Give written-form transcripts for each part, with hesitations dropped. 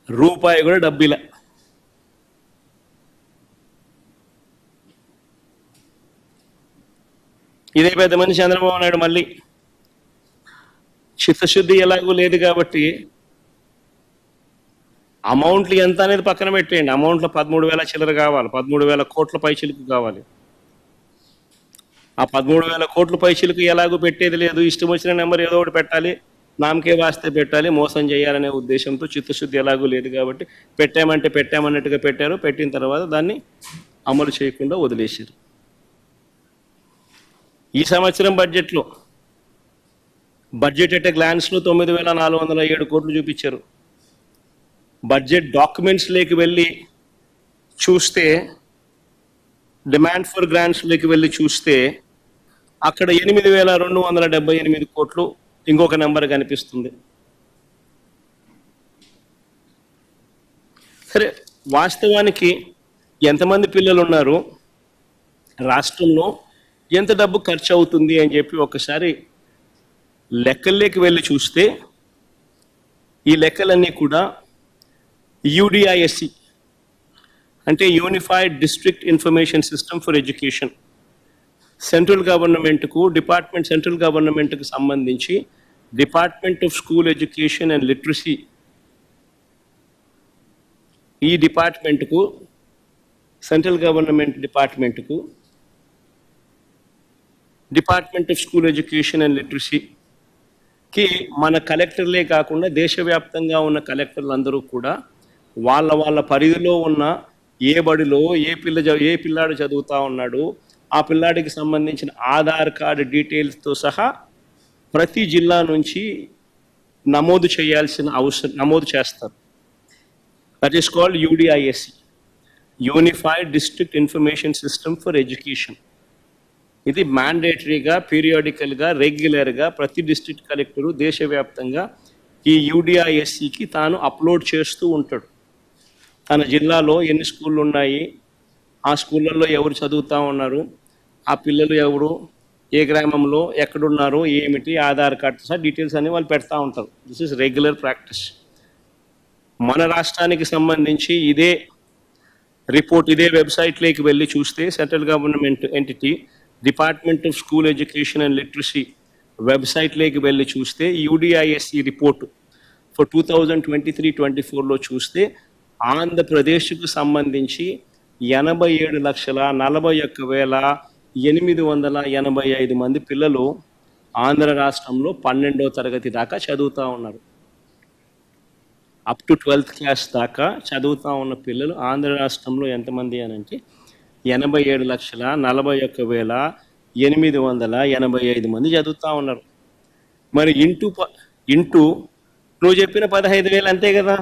రూపాయి కూడా డబ్బిలా. ఇదే పెద్ద మనిషి చంద్రబాబు నాయుడు మళ్ళీ చిత్తశుద్ధి ఎలాగూ లేదు కాబట్టి అమౌంట్లు ఎంత అనేది పక్కన పెట్టేయండి. అమౌంట్లో 13,000 చిల్లర కావాలి, 13,000 కోట్ల పైచిలుకు కావాలి. ఆ 13,000 కోట్ల పైచిలుకు ఎలాగూ పెట్టేది లేదు. ఇష్టం వచ్చిన నెంబర్ ఏదో ఒకటి పెట్టాలి, నామకే వాస్తే పెట్టాలి, మోసం చేయాలనే ఉద్దేశంతో చిత్తశుద్ధి ఎలాగూ లేదు కాబట్టి పెట్టామంటే పెట్టామన్నట్టుగా పెట్టారు. పెట్టిన తర్వాత దాన్ని అమలు చేయకుండా వదిలేశారు. ఈ సంవత్సరం బడ్జెట్ అట్ గ్లాన్స్లో 9,407 కోట్లు చూపించారు. బడ్జెట్ డాక్యుమెంట్స్ లేకి వెళ్ళి చూస్తే, డిమాండ్ ఫర్ గ్రాంట్స్ లేకి వెళ్ళి చూస్తే అక్కడ 8,278 కోట్లు ఇంకొక నెంబర్ కనిపిస్తుంది. సరే, వాస్తవానికి ఎంతమంది పిల్లలు ఉన్నారు, రాష్ట్రంలో ఎంత డబ్బు ఖర్చు అవుతుంది అని చెప్పి ఒకసారి లెక్కల్లోకి వెళ్ళి చూస్తే ఈ లెక్కలన్నీ కూడా యూడిఐఎస్సి అంటే unified district information system for education, central గవర్నమెంట్కి సంబంధించి department of school education and literacy, ఈ డిపార్ట్మెంట్కు, సెంట్రల్ గవర్నమెంట్ డిపార్ట్మెంట్కు, department of school education and లిటరసీకి మన కలెక్టర్లే కాకుండా దేశవ్యాప్తంగా ఉన్న కలెక్టర్లు అందరూ కూడా వాళ్ళ పరిధిలో ఉన్న ఏ బడిలో ఏ పిల్లాడు చదువుతా ఉన్నాడు, ఆ పిల్లాడికి సంబంధించిన ఆధార్ కార్డు డీటెయిల్స్తో సహా ప్రతి జిల్లా నుంచి నమోదు చేస్తారు. That is called యూడిఐఎస్సి, unified district information system for education. ఇది మ్యాండేటరీగా, పీరియాడికల్గా, రెగ్యులర్గా ప్రతి డిస్ట్రిక్ట్ కలెక్టరు దేశవ్యాప్తంగా ఈ యూడిఐఎస్సికి తాను అప్లోడ్ చేస్తూ ఉంటాడు. తన జిల్లాలో ఎన్ని స్కూళ్ళు ఉన్నాయి, ఆ స్కూళ్ళల్లో ఎవరు చదువుతూ ఉన్నారు, ఆ పిల్లలు ఎవరు, ఏ గ్రామంలో ఎక్కడున్నారు, ఏమిటి, ఆధార్ కార్డు సార్ డీటెయిల్స్ అన్ని వాళ్ళు పెడతా ఉంటారు. This is regular practice. మన రాష్ట్రానికి సంబంధించి ఇదే రిపోర్ట్ ఇదే వెబ్సైట్లోకి వెళ్ళి చూస్తే, central government entity department of school education and literacy వెబ్సైట్లోకి వెళ్ళి చూస్తే యూడిఐఎస్సి రిపోర్టు ఫర్ 2023-24లో చూస్తే ఆంధ్రప్రదేశ్కు సంబంధించి 87,41,885 మంది పిల్లలు ఆంధ్ర రాష్ట్రంలో 12వ తరగతి దాకా చదువుతూ ఉన్నారు. అప్ టు 12th క్లాస్ దాకా చదువుతూ ఉన్న పిల్లలు ఆంధ్ర రాష్ట్రంలో ఎంతమంది అని అంటే 87,41,885 మంది చదువుతూ ఉన్నారు. మరి ఇంటూ నువ్వు చెప్పిన 15,000 అంతే కదా.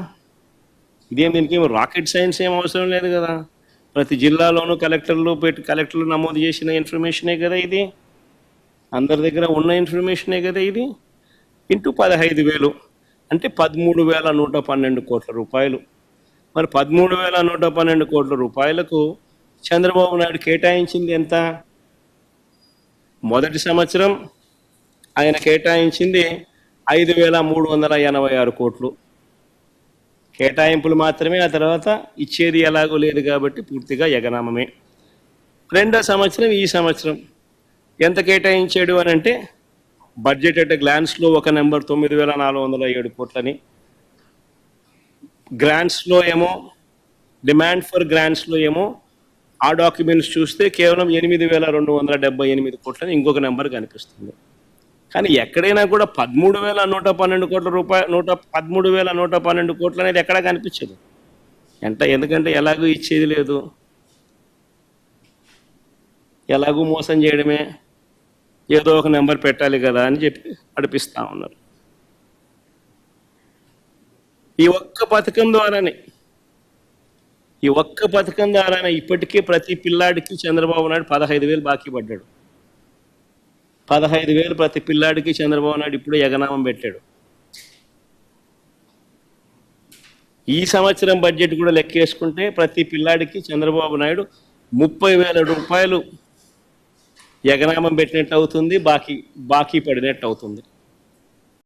దీనికి రాకెట్ సైన్స్ ఏం అవసరం లేదు కదా. ప్రతి జిల్లాలోనూ కలెక్టర్లు నమోదు చేసిన ఇన్ఫర్మేషనే కదా ఇది, అందరి దగ్గర ఉన్న ఇన్ఫర్మేషనే కదా ఇది. ఇంటూ 15,000 అంటే 13,112 కోట్ల రూపాయలు. మరి 13,112 కోట్ల రూపాయలకు చంద్రబాబు నాయుడు కేటాయించింది ఎంత? మొదటి సంవత్సరం ఆయన కేటాయించింది 5,386 కోట్లు కేటాయింపులు మాత్రమే. ఆ తర్వాత ఇచ్చేది ఎలాగో లేదు కాబట్టి పూర్తిగా ఎగనామమే. రెండో సంవత్సరం ఈ సంవత్సరం ఎంత కేటాయించాడు అని అంటే బడ్జెట్ అట్ గ్లాన్స్లో ఒక నెంబర్ 9,407 కోట్లని, గ్రాంట్స్లో ఏమో డిమాండ్ ఫర్ గ్రాంట్స్లో ఏమో ఆ డాక్యుమెంట్స్ చూస్తే కేవలం 8,278 కోట్లని ఇంకొక నెంబర్ కనిపిస్తుంది. కానీ ఎక్కడైనా కూడా 13,112 కోట్ల రూపాయలు 13,112 కోట్లు అనేది ఎక్కడా కనిపించదు. ఎందుకంటే ఎలాగూ ఇచ్చేది లేదు, ఎలాగూ మోసం చేయడమే, ఏదో ఒక నెంబర్ పెట్టాలి కదా అని చెప్పి నడిపిస్తూ ఉన్నారు. ఈ ఒక్క పథకం ద్వారానే ఇప్పటికే ప్రతి పిల్లాడికి చంద్రబాబు నాయుడు 15,000 బాకీ పడ్డాడు. 15,000 ప్రతి పిల్లాడికి చంద్రబాబు నాయుడు ఇప్పుడే ఎగనామం పెట్టాడు. ఈ సంవత్సరం బడ్జెట్ కూడా లెక్కేసుకుంటే ప్రతి పిల్లాడికి చంద్రబాబు నాయుడు 30,000 రూపాయలు ఎగనామం పెట్టినట్టు అవుతుంది, బాకీ పడినట్టు అవుతుంది.